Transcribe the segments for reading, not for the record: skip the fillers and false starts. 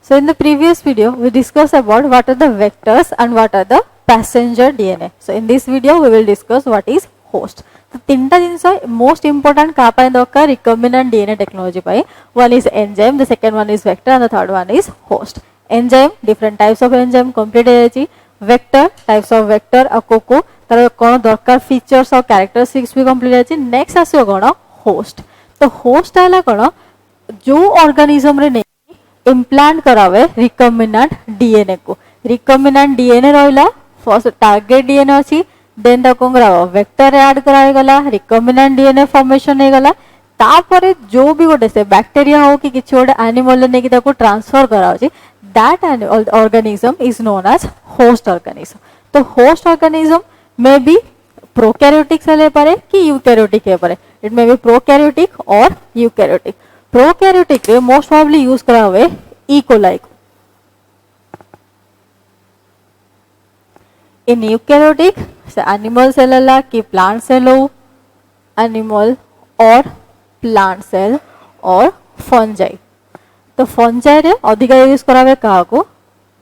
So in the previous video, we discussed about what are the vectors and what are the passenger DNA. So in this video, we will discuss what is host. So तीनटा जिनस most important का पाए दरकार recombinant DNA technology पाए. One is enzyme, the second one is vector, and the third one is host. Enzyme, different types of enzyme complete है. Vector, types of vector अकोको तार कौन दरकार features और characteristics भी complete है. Next आसे कौन host. तो host है ला कौन जो organism रे इम्प्लांट करावे रिकम्बिनेंट डीएनए को. रिकम्बिनेंट डीएनए रहिला फर्स्ट टारगेट डीएनए अछि देन द कोंगरावा वेक्टर ऐड कराय गला रिकम्बिनेंट डीएनए फॉर्मेशन हे गला तापरे जो भी गोटे से बैक्टीरिया हो कि किछि गोटे एनिमल ने कि ताको ट्रांसफर कराउछि that organism is known as host organism. तो host organism may be prokaryotic cell हे पारे कि यूकैरियोटिक हे पारे. इट मे बी प्रोकैरियोटिक और यूकैरियोटिक. प्रोकैरियोटिक रे मोस्ट प्रोबब्ली यूज करा हुए ई कोलाई को. इन यूकैरियोटिक से एनिमल सेल अला कि प्लांट सेल हो एनिमल और प्लांट सेल और फंजाई. तो फंजाई रे अधिक यूज करा हुए कहा को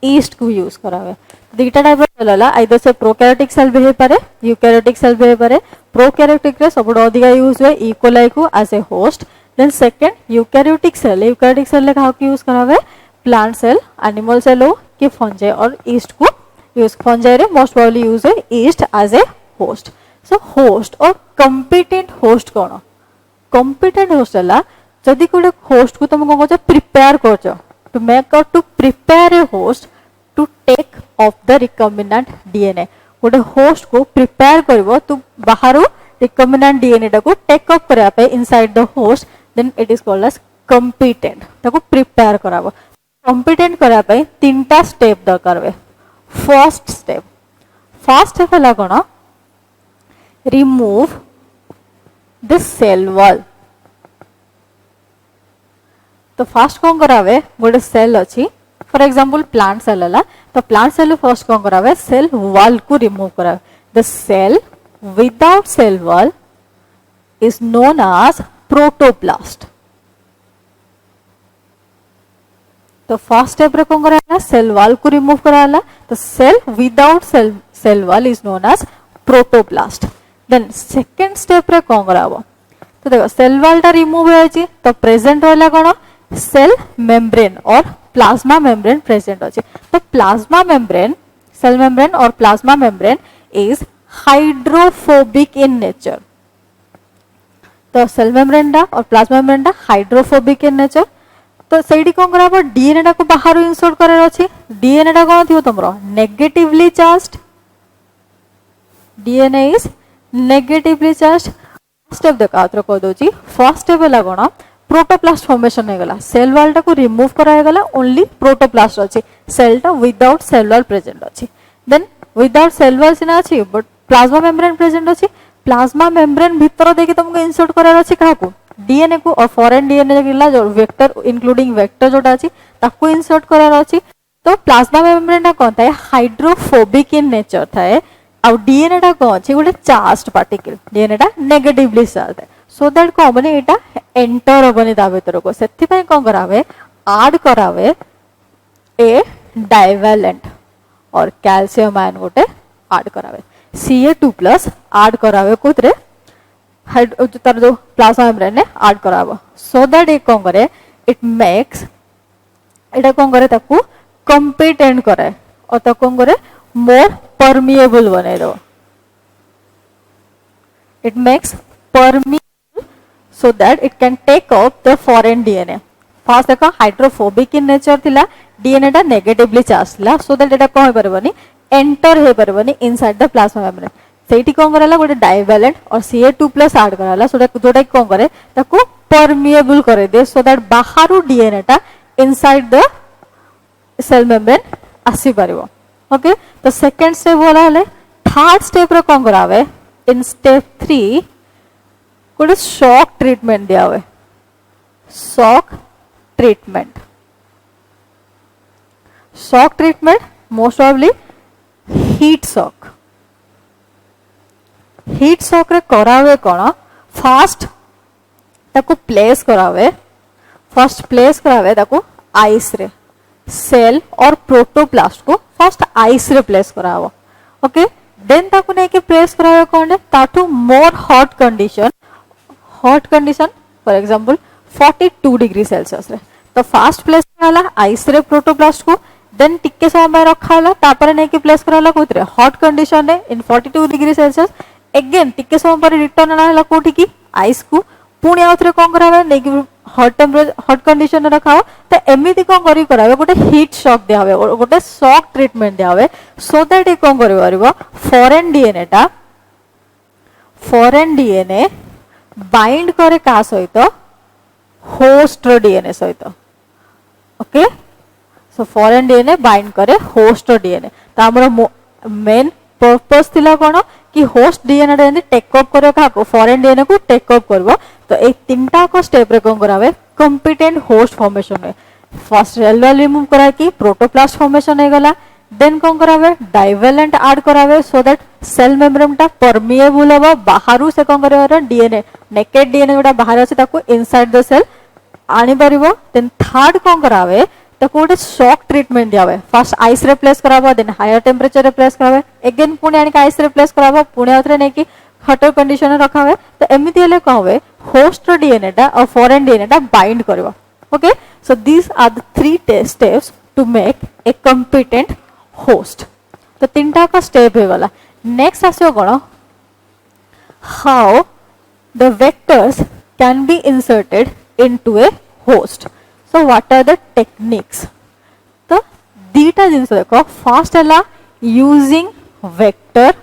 ईस्ट को यूज करा हुए. दुईटा टाइप सेल अला आइदर से प्रोकैरियोटिक सेल भी हे पारे यूकैरियोटिक सेल भी हे पारे. प्रोकैरियोटिक रे सबुठ अधिक यूज हुए ई कोलाई को as a host. Then second eukaryotic cell ले कहा यूज करा हुआ है प्लांट सेल एनिमल सेल हो कि फंजाई और ईस्ट को यूज फंजाई रे मोस्ट प्रोबब्ली यूज है yeast as a host. So host और कंपिटेंट होस्ट कौन कंपिटेंट होस्ट है जदि गोटे होस्ट को तुम कौन प्रिपेयर कर to make to prepare a host to take off the recombinant DNA. गोटे होस्ट को प्रिपेयर कर तू बाहर रिकम्बिनेंट डीएनए टाको टेक अप करा पे inside the host then it is called as competent. ताको प्रिपेयर कराबो. competent करा पे तीनटा स्टेप दरकार वे. फर्स्ट स्टेप हला कोन रिमूव द सेल वॉल. तो फर्स्ट कोन करावे गोटे सेल अछि फॉर एग्जांपल प्लांट सेल हला. तो प्लांट सेल फर्स्ट कोन करावे सेल वॉल को रिमूव करावे. The cell without cell wall is known as protoplast. तो फर्स्ट स्टेप रे कोन कराला सेल वॉल को रिमूव कराला. तो cell without cell wall is known as protoplast. Then second step रे कोन कराबो. तो देखो सेल वॉल ता रिमूव होय छि तो प्रेजेंट रहला कोन सेल मेम्ब्रेन और प्लाज्मा मेम्ब्रेन प्रेजेंट अछि. तो प्लाज्मा मेम्ब्रेन सेल मेम्ब्रेन और plasma membrane is hydrophobic in nature. तो सेल मेम्ब्रेन और plasma membrane hydrophobic in nature. तो सेडी कोन कराबो डीएनए को बाहर इंसर्ट करार अछि. डीएनए कोन थियो तमरो negatively charged. DNA is negatively charged. Step देखा आत्र को दोची फर्स्ट स्टेप हला कोन प्रोटोप्लास्ट फॉर्मेशन हे गला. सेल वॉल टा को रिमूव करा गला ओनली प्रोटोप्लास्ट अछि. सेल टा विदाउट सेल वॉल प्रेजेंट अछि. देन विदाउट सेल वॉल सिना अछि बट प्लाज्मा मेम्ब्रेन प्रेजेंट अछि. प्लाज्मा मेम्ब्रेन भीतर देखि तुमको इंसर्ट करार अछि काहा को डीएनए को और फॉरेन डीएनए जगिला जो वेक्टर इंक्लूडिंग वेक्टर जोटा अछि ताको इंसर्ट करार अछि. तो प्लाज्मा मेम्ब्रेन कोन थाए हाइड्रोफोबिक इन नेचर थाए. आ डीएनए टा कोन अछि गोटे चार्ज्ड पार्टिकल. डीएनए टा नेगेटिवली चार्ज्ड है सो दैट को बने एटा एंटर होबनी ता भीतर को. सेति पय कोन करावे ऐड करावे ए डाइवैलेंट और कैल्शियम आयन गोटे ऐड करावे. Ca2+ ऐड करावे कोतरे तार जो प्लाज्मा मेम्ब्रेन ने ऐड करावो सो दैट ए कोन करे इट मेक्स एटा कोन करे ताकू कंपिटेंट करे और ताकू कोन करे मोर परमिएबल बने दो. It makes permeable so that it can take up the foreign DNA. First देखो हाइड्रोफोबिक इन नेचर थिला डीएनए टा नेगेटिवली चार्ज थिला सो दैट एटा कोन परबनी एंटर हे परबनी इनसाइड द प्लाज्मा मेम्ब्रेन. सेठी कोन करला गोटे डाइवैलेंट और Ca2+ ऐड कराला सो दैट जोटा कोन करे ताको परमिएबल करे दे सो दैट बाहरु डीएनए टा इनसाइड द सेल मेम्ब्रेन आसी परिबो. ओके. तो सेकंड स्टेप होला हले. थर्ड स्टेप रे कोन करावे इन स्टेप 3 गोटे शॉक ट्रीटमेंट दिया हुए. Shock treatment most probably heat shock रे करावे कोन फर्स्ट ताको प्लेस करावे ताको आइस रे सेल और प्रोटोप्लास्ट को फर्स्ट आइस रे प्लेस करा हबो ओके देन ताकू नै के प्रेस करा कोन ताठू more hot condition for example 42 degree Celsius रे तो फास्ट प्लेस कराला आइस रे प्रोटोप्लास्ट को देन टिके समय रखाला तापर नै के प्लेस कराला कोतरे हॉट कंडीशन रे इन 42 डिग्री सेल्सियस अगेन टिके समय पर रिटर्न आला कोठी की आइस को पुणी आउथरे कोन करावे नै कि हॉट कंडीशन रखा तो एमती कौन करावे गोटे हीट शॉक दिया गोटे शॉक ट्रीटमेंट दिया सो दैट ये कौन कर फॉरेन डीएनए बाइंड करे का सहित होस्ट डीएनए सहित okay so foreign DNA bind करे होस्ट डीएनए तो हमर मेन पर्पस थिला कोन कि होस्ट डीएनए रे टेक अप करे का फॉरेन डीएनए को टेक अप करबो तो ए तीनटा को स्टेप रे कोन करावे कंपिटेंट होस्ट फॉर्मेशन में फर्स्ट सेल वॉल रिमूव करा कि प्रोटोप्लास्ट फॉर्मेशन हे गला देन कोन करावे डाइवेलेंट ऐड करावे सो दैट सेल मेम्ब्रेन टा परमिएबल हो बाहरु से कोन करावे डीएनए नेकेड डीएनए जोटा बाहर अछि ताको इनसाइड द सेल आनी परिबो देन थर्ड कोन करावे तो गोटे शॉक ट्रीटमेंट दिया फर्स्ट आइस रे प्लेस कराबो देन हायर टेम्परेचर रे प्लेस करावे अगेन पुणी आनी आइस रे प्लेस कराबो पुणी आउथरे नै कि हॉटर कंडीशन रे रखावे तो एमिति हेले कहवे होस्ट डीएनए टा और फॉरेन डीएनए टा बाइंड करबो okay so these are the three steps to make a competent host तो तीनटा का स्टेप हे गला नेक्स्ट आसो कोन how the vectors can be inserted into a host so what are the techniques तो दीटा जिनस देखो फर्स्ट हला यूजिंग वेक्टर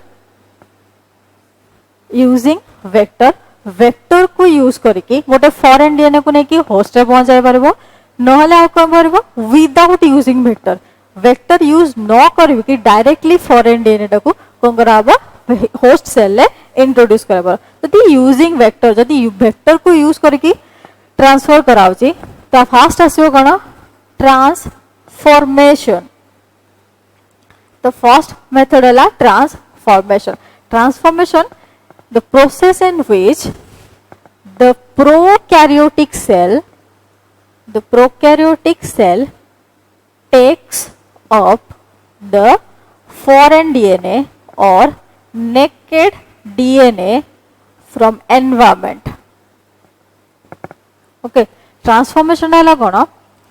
को यूज करके गोटे फॉरेन डीएनए को नेकी होस्ट रे पहुंच जाय परबो नहले आ कोन परबो विदाउट यूजिंग वेक्टर यूज न करबो कि डायरेक्टली फॉरेन डीएनए को कोन कराबो होस्ट सेल ले इंट्रोड्यूस करबो तो दी यूजिंग वेक्टर जदी वेक्टर को यूज करके ट्रांसफर कराउची तो फास्ट आसो कोन ट्रांसफॉर्मेशन तो फर्स्ट मेथड है transformation the process in which the prokaryotic cell takes up the foreign DNA और naked DNA from environment okay transformation है कोन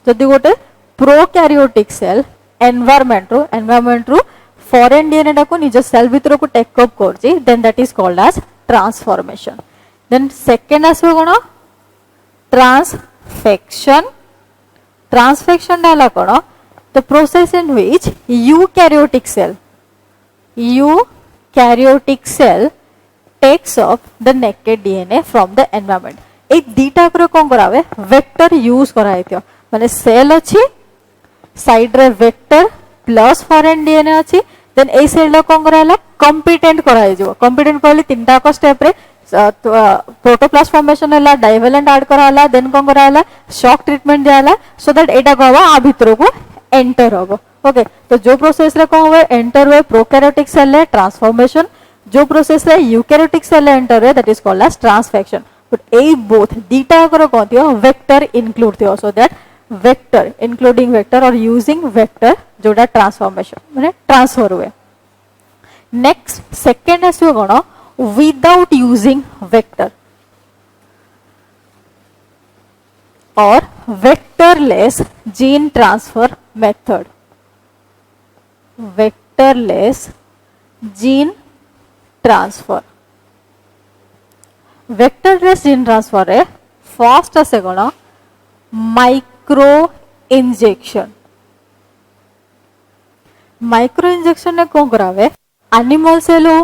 जदि गोटे प्रोकैरियोटिक सेल एनवायरनमेंट रो फॉरेन डीएनए टा को निज सेल भीतर को टेक अप करछि then that is called as transformation then second आसो कोन ट्रांसफेक्शन है कोन the process in which eukaryotic cell takes up the naked DNA from the environment ए दीटा पर कोन करावे वेक्टर यूज कराइतियो माने सेल अछि साइड रे वेक्टर प्लस फॉरेन डीएनए अछि देन ए सेल लो कोन कराला कंपिटेंट कराइ जो कंपिटेंट कहली तीनटा को स्टेप रे प्रोटोप्लास्ट फॉर्मेशन हला डाइवेलेंट ऐड कराला देन कोन कराला शॉक ट्रीटमेंट दियाला सो दैट एटा कहवा आ भीतर को एंटर होबो ओके तो जो प्रोसेस रे कोन होवे एंटर हुए प्रोकैरियोटिक सेल रे ट्रांसफॉर्मेशन जो प्रोसेस रे यूकैरियोटिक सेल रे एंटर हुए that is called as transfection but a both data करो कौन थियो वेक्टर इंक्लूड थियो so that vector including vector और यूजिंग वेक्टर जोटा ट्रांसफॉर्मेशन माने ट्रांसफर हुए नेक्स्ट सेकंड आसो कोन विदाउट यूजिंग वेक्टर और vectorless gene transfer method vectorless gene transfer vectorless gene transfer है फास्ट आसे कोन माइक्रो इंजेक्शन ने कौन करावे एनिमल सेल हो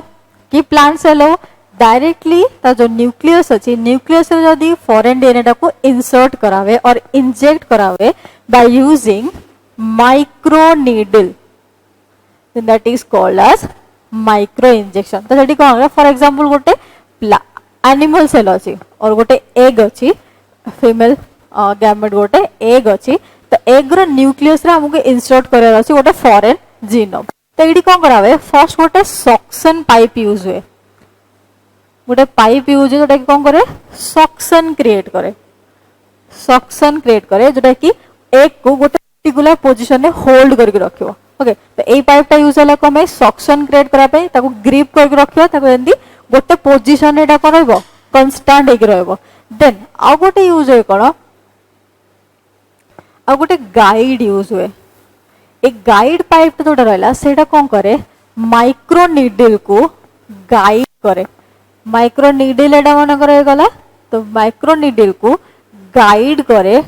कि प्लांट सेल हो डायरेक्टली ता जो न्यूक्लियस अछि न्यूक्लियस रे जदी फॉरेन डीएनए को इंसर्ट करावे और इंजेक्ट करावे by using micro needle then that is called as micro injection तो सेठी कोन फॉर एग्जांपल गोटे एनिमल सेल अछि और गोटे एग अछि फीमेल गैमेट गोटे एग अछि तो एग रो न्यूक्लियस रे हमको इंसर्ट करार अछि गोटे फॉरेन जीनोम तो एडी कोन करावे फर्स्ट गोटे सक्शन पाइप यूज हुए गोटे पाइप यूज जोटा कोन करे सक्शन क्रिएट करे जोटा कि एग को गोटे पर्टिकुलर पोजीशन में होल्ड करके रखियो ओके तो एई पाइपटा यूज होला कमे सक्शन क्रिएट करा पे ताको ग्रिप करके रखियो ताको एंदी गोटे पोजीशन एटा कोन रहबो कांस्टेंट एक रहबो देन आ गोटे यूज होय कोन आ गोटे गाइड यूज हुए एक गाइड पाइप जोटा रहला सेटा कोन करे माइक्रो नीडल को गाइड करे माइक्रो नीडल एटा मन करे गला तो माइक्रो नीडल को गाइड करे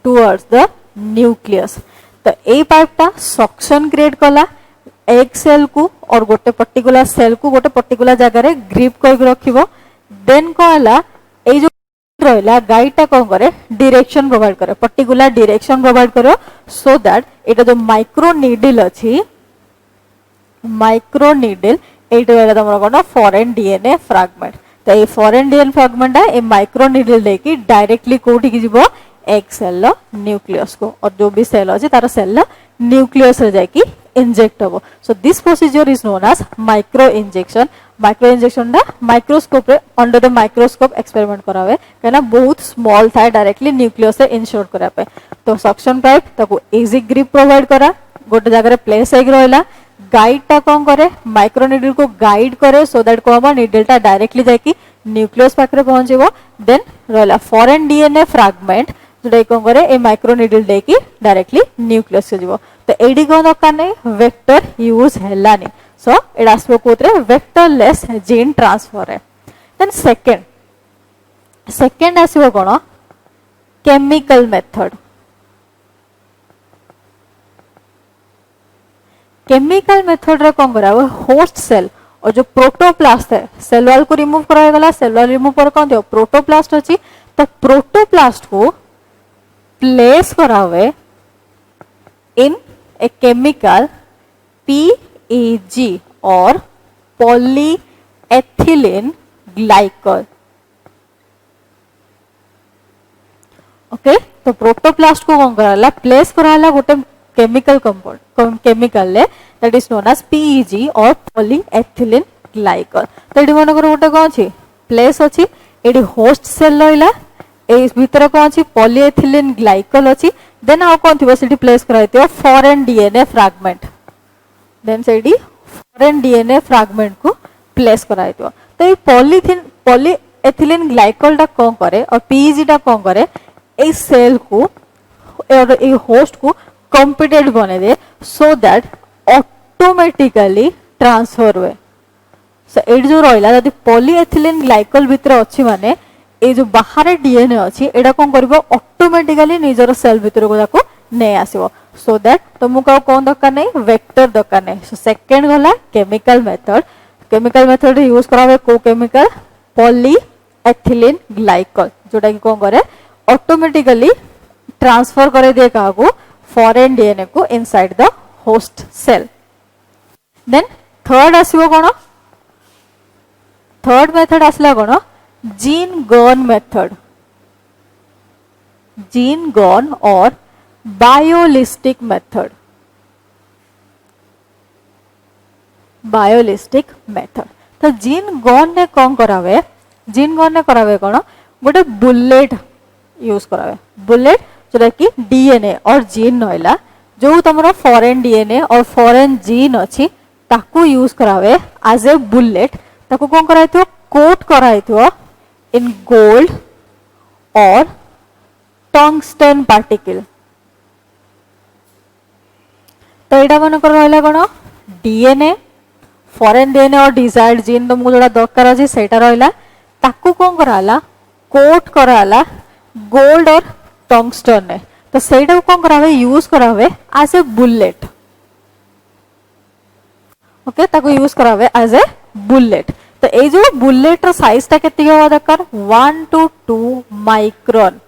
टुवर्ड्स द न्यूक्लियस तो ए पाइपटा सक्शन क्रिएट कला एग सेल को और गोटे पर्टिकुलर सेल को गोटे पर्टिकुलर जगह रे ग्रिप करके रखिबो देन कहला ए जो रहला गाइडटा कोन करे डायरेक्शन प्रोवाइड करे पर्टिकुलर डायरेक्शन प्रोवाइड करो सो दैट एटा जो माइक्रो नीडल अछि माइक्रो नीडल एटा रहला तमरा कोन फॉरेन डीएनए फ्रैगमेंट तो ये फॉरेन डीएनए फ्रैगमेंट है ए माइक्रो नीडल लेकी डायरेक्टली कोठी की जीवो एक सेल न्यूक्लियस को और जो भी सेल अछि तार सेल न्यूक्लियस रे जाकी इंजेक्ट होबो so this procedure is known as micro injection ना माइक्रोस्कोप रे अंडर द माइक्रोस्कोप एक्सपेरिमेंट करावे कहना बहुत स्मॉल था डायरेक्टली न्यूक्लियस से इंसर्ट करा पे तो सक्शन पाइप ताको इजी ग्रिप प्रोवाइड करा गोटे जगह रे प्लेस हेग रहला गाइड टा कोन करे माइक्रो नीडल को गाइड करे सो दैट को हम नीडल टा डायरेक्टली जाकी न्यूक्लियस पाखरे पहुंचेबो देन रहला फॉरेन डीएनए फ्रैगमेंट जोटा कोन करे ए माइक्रो नीडल देकी डायरेक्टली न्यूक्लियस से जीवो तो एडी कोन दरकार नै वेक्टर यूज हेलानी सो एडा आसबो कोतरे वेक्टरलेस जीन ट्रांसफर है देन सेकंड आसीबो कोन केमिकल मेथड केमिकल मेथड रे कोन करा होस्ट सेल और जो प्रोटोप्लास्ट है सेल वॉल को रिमूव कराया गला सेल वॉल रिमूव कर कोन दियो प्रोटोप्लास्ट अछि तो प्रोटोप्लास्ट को प्लेस करावे इन ए केमिकल PEG और पॉलीएथिलीन ग्लाइकॉल ओके तो प्रोटोप्लास्ट को कोन कराला प्लेस कराला गोटे केमिकल कंपाउंड केमिकल ले that is known as PEG और पॉलीएथिलीन ग्लाइकॉल तो एडी मन कर गोटे कोन अछि प्लेस अछि एडी होस्ट सेल रहला ए भीतर कोन अछि पॉलीएथिलीन ग्लाइकॉल अछि देन आ कोन थिबो सिटी प्लेस कराइतियो फॉरेन डीएनए फ्रैगमेंट देन सेडी फॉरेन डीएनए फ्रैगमेंट को प्लेस कराइतियो तो ए पॉलीएथिलीन ग्लाइकॉल टा कोन करे और PEG टा कोन करे ए सेल को और ए होस्ट को कॉम्पिटेड बने दे सो दैट ऑटोमेटिकली ट्रांसफर हुए सो एड जो रहला यदि पॉलीएथिलीन ग्लाइकॉल भीतर अछि माने ए जो बाहर डीएनए अछि एडा कोन करबो ऑटोमेटिकली निजर सेल भीतर को जाको नै आसीबो सो दैट तुमको का कोन दरकार नै वेक्टर दरकार नै सो सेकंड गला केमिकल मेथड यूज करावे को केमिकल पॉलीएथिलीन ग्लाइकॉल जोटा कि कोन करे ऑटोमेटिकली ट्रांसफर करे दे काको फॉरेन डीएनए को inside the host cell then third आसीबो कोन थर्ड मेथड आसला कोन जीन गन और बायोलिस्टिक मेथड तो जीन गन ने कोन करावे कोन गोटे बुलेट यूज करावे बुलेट जोटा कि डीएनए और जीन रहला जो तमरो फॉरेन डीएनए और फॉरेन जीन अछि ताकू यूज करावे एज ए बुलेट ताकू कोन कराइतो कोट कराइतो इन गोल्ड और टंगस्टन पार्टिकल तो एटा मन कर रहला कोन डीएनए फॉरेन डीएनए और डिजायर्ड जीन तुमको जोड़ा दरकार अछि सेटा रहला ताकू कोन कराला कोट कराला गोल्ड और टंगस्टन ने तो सेटा को कोन करावे यूज करावे एज ए बुलेट ओके ताको यूज करावे एज ए बुलेट तो ए जो बुलेट रो साइज ता केति होवा दरकार 1 to 2 माइक्रोन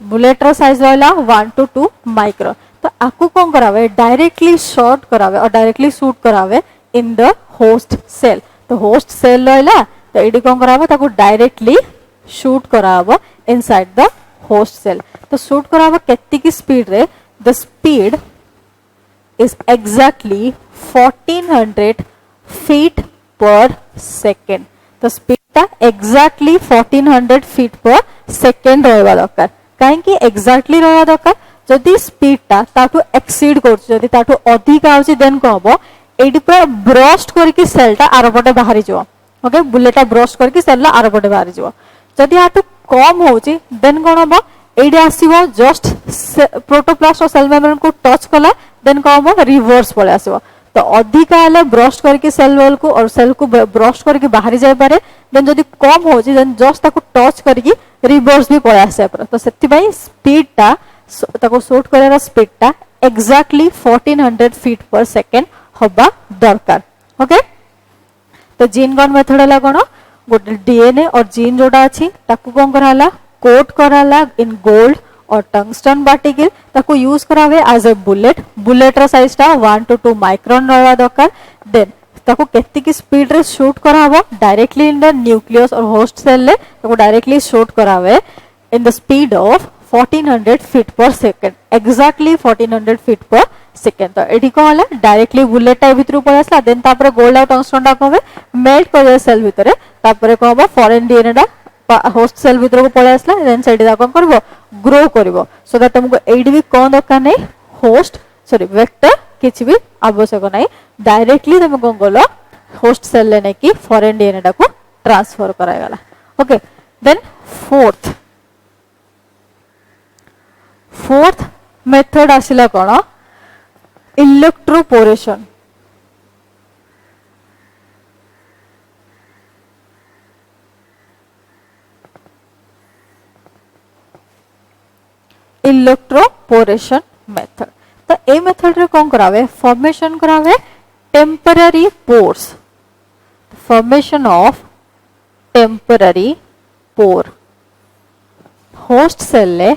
बुलेट रो साइज रहला 1 to 2 माइक्रोन तो आकु कोन करावे डायरेक्टली शॉट करावे और डायरेक्टली शूट करावे इन द होस्ट सेल तो होस्ट सेल रहला तो एडी कोन करावे ताको डायरेक्टली शूट करावो इनसाइड द होस्ट सेल तो शूट करावो केति की स्पीड रे the speed is exactly 1400 feet पर सेकेंड तो स्पीड ता एग्जैक्टली 1400 फीट पर सेकेंड रहबा दरकार काहे कि एग्जैक्टली रहबा दरकार जदि स्पीडटा ताठू एक्सीड करछ जदि ताठू अधिक आउची देन को हबो एडी पर ब्रस्ट करके सेलटा आरपटे बाहरी जो ओके बुलेटटा ब्रस्ट करके सेलला आरपटे बाहरी जो जदि आठू कम होची देन कोन हबो एडी आसीबो जस्ट प्रोटोप्लास्ट और सेल मेम्ब्रेन को टच कला देन को हबो रिवर्स पळे आसीबो तो अधिक आले ब्रस्ट करके सेल वॉल को और सेल को ब्रस्ट करके बाहरी जाय पारे देन जदि कम होची देन जस्ट ताको टच करके रिवर्स भी पळे आसे पर तो सेति भाई स्पीडटा ताको short Karera स्पीडटा exactly 1400 feet per second होबा दरकार ओके तो जीन गन मेथड हला कोन गोटे डीएनए और जीन जोडा अछि ताको कोन कराला कोट कराला इन गोल्ड और टंगस्टन पार्टिकल ताको यूज करावे एज ए बुलेट रा साइज टा 1 to 2 माइक्रोन रहबा दरकार देन ताको केति की स्पीड रे शूट कराबो डायरेक्टली इन द न्यूक्लियस और होस्ट सेल ले ताको डायरेक्टली शूट करावे in the speed of 1400 feet per second exactly 1400 feet per second तो एठी को हला डायरेक्टली बुलेट टा भितरु पळे आसला देन तापरे गोल्ड और टंगस्टन टा कोबे मेल्ट कर सेल भितरे तापरे को हबो फॉरेन डीएनए टा होस्ट सेल भितर को पळे आसला देन सेडी दा कोन करबो ग्रो करबो सो दैट तुमको एडी भी कोन दरकार नै होस्ट सॉरी वेक्टर किछ भी आवश्यक नै डायरेक्टली तुम कोन गलो होस्ट सेल लेने की फॉरेन डीएनए टा को ट्रांसफर कराय गला ओके देन फोर्थ मेथड आसिला कोन इलेक्ट्रोपोरेशन इलेक्ट्रोपोरेशन मेथड तो ए मेथड रे कोन करावे फॉर्मेशन करावे temporary pores formation of temporary pore host cell ले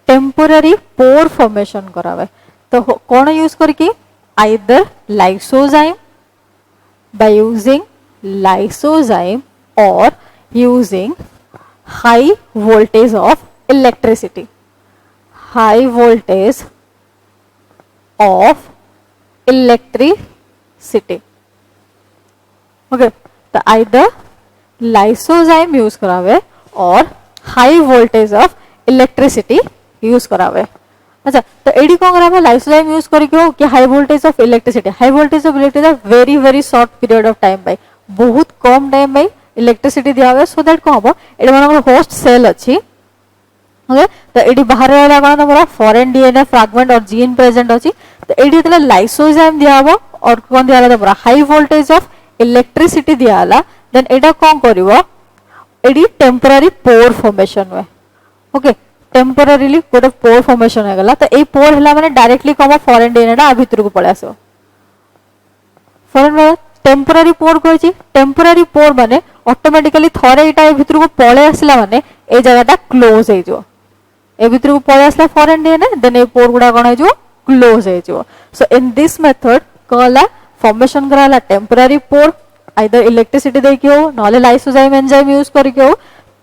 टेम्पररी पोर फॉर्मेशन करावे तो कौन यूज करके either lysozyme by using lysozyme और using high voltage of electricity high voltage of electricity okay तो either lysozyme यूज करावे और high voltage of electricity use करावे अच्छा तो एडी कोन करावे लाइसोजाइम यूज करके कि high voltage of electricity very very short period of time by बहुत कम टाइम बाय इलेक्ट्रिसिटी दियावे सो दैट को हबो एडी मानकर होस्ट सेल अछि ओके तो एडी बाहर वाला कोन तमरा फॉरेन डीएनए फ्रैगमेंट और जीन प्रेजेंट अछि तो एडी तले लाइसोजाइम दियाबो और कोन दियाला तमरा हाई वोल्टेज ऑफ इलेक्ट्रिसिटी दियाला देन एडा कोन करिवो एडी टेम्पररी पोर फॉर्मेशन में ओके टेम्पररीली गोटे पोर फॉर्मेशन हो गला तो ए पोर हला माने डायरेक्टली कोन फॉरेन डीएनए टा भीतर को पळे आसो फॉरेन टेम्पररी पोर कहछि टेम्पररी पोर माने ऑटोमेटिकली थरे एटा भीतर को पळे आसला माने ए जगहटा क्लोज हे जो ए भीतर को पळे आसला फॉरेन डीएनए देन ए पोर गुडा कोन हे जो क्लोज हे जो सो इन दिस मेथड कहला फॉर्मेशन कराला टेम्पररी पोर आइदर इलेक्ट्रिसिटी दे के हो नले लाइसोजाइम एंजाइम यूज करके हो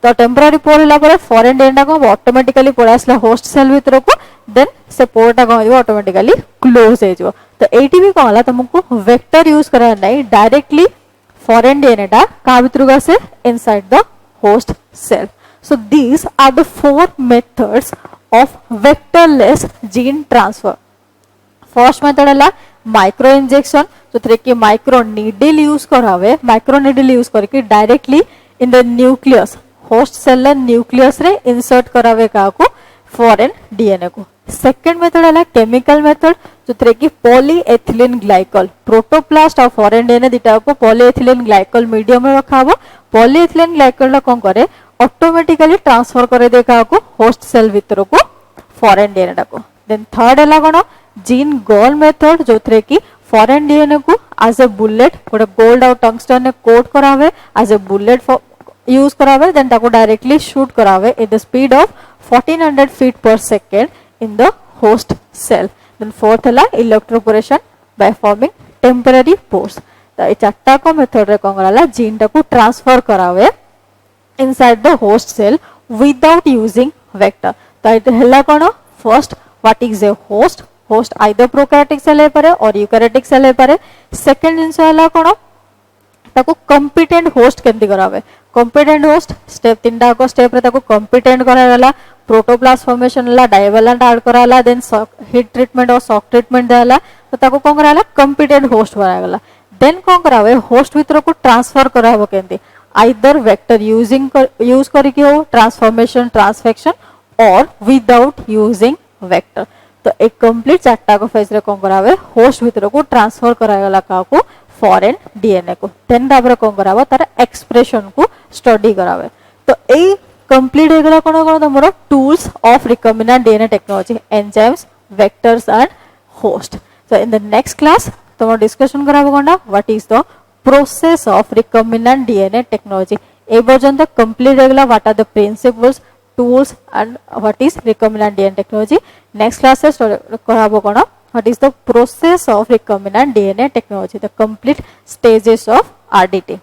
तो टेम्पररी पोर हला पर फॉरेन डीएनए को ऑटोमेटिकली पळे आसला होस्ट सेल भीतर को देन से पोरटा कोन हो ऑटोमेटिकली क्लोज हे जो तो एटी भी कहला तुमको वेक्टर यूज करा नहीं डायरेक्टली फॉरेन डीएनए टा का भीतर को आसे inside the host cell so these are the four methods of vectorless gene transfer first method हला माइक्रो इंजेक्शन जो थरे कि माइक्रो नीडल यूज करावे माइक्रो नीडल यूज करके directly in the nucleus host cell nucleus रे insert करावे का को फॉरेन डीएनए को सेकंड मेथड हला केमिकल मेथड जो थरे कि पॉलीएथिलीन ग्लाइकॉल प्रोटोप्लास्ट और फॉरेन डीएनए दिटा को पॉलीएथिलीन ग्लाइकॉल मीडियम में रखाबो पॉलीएथिलीन ग्लाइकॉल ला कोन करे ऑटोमेटिकली ट्रांसफर करे देखा को होस्ट सेल भीतर को फॉरेन डीएनए को देन थर्ड हला कोन जीन गोल मेथड जो थरे कि फॉरेन डीएनए को एज ए बुलेट गोटे गोल्ड और टंगस्टन ने कोट करावे एज ए बुलेट यूज करावे देन ताको डायरेक्टली शूट करावे in the speed of 1400 feet per second in the host cell then fourth हला electroporation by forming temporary pores तो ए चारटा को मेथड रे कोन कराला जीन टा को ट्रांसफर करावे inside the host cell without using vector तो it हला कोन first what is a host either prokaryotic cell है पारे और यूकैरियोटिक सेल है पारे सेकंड जिंस हला कोन ताको कॉम्पिटेंट होस्ट केंति करावे कॉम्पिटेंट होस्ट स्टेप 3 टा को स्टेप रे ताको कॉम्पिटेंट करा गला प्रोटोप्लास्ट फॉर्मेशन हला डाइवैलेंट ऐड कराला देन हीट ट्रीटमेंट और शॉक ट्रीटमेंट देला तो ताको कोन कराला कंप्लीटेड होस्ट बनागला देन कोन करावे होस्ट भीतर को ट्रांसफर कराबो केंती आइदर वेक्टर यूज करके हो ट्रांसफॉर्मेशन ट्रांसफेक्शन और विदाउट यूजिंग वेक्टर तो एक कंप्लीट चारटा को फेज रे कोन करावे होस्ट भीतर को ट्रांसफर करागला का को फॉरेन डीएनए को देन तापर कोन कराबो तार एक्सप्रेशन को स्टडी करावे तो ए कंप्लीट हो गला कोन कोन तमरो tools of recombinant DNA technology enzymes vectors and host so in the next class तमरो डिस्कशन कराबो कोनडा what is the process of recombinant DNA technology ए पर्यंत कंप्लीट हो गला what are the principles tools and what is recombinant DNA technology. Next class is what is the process of recombinant DNA technology, the complete stages of RDT.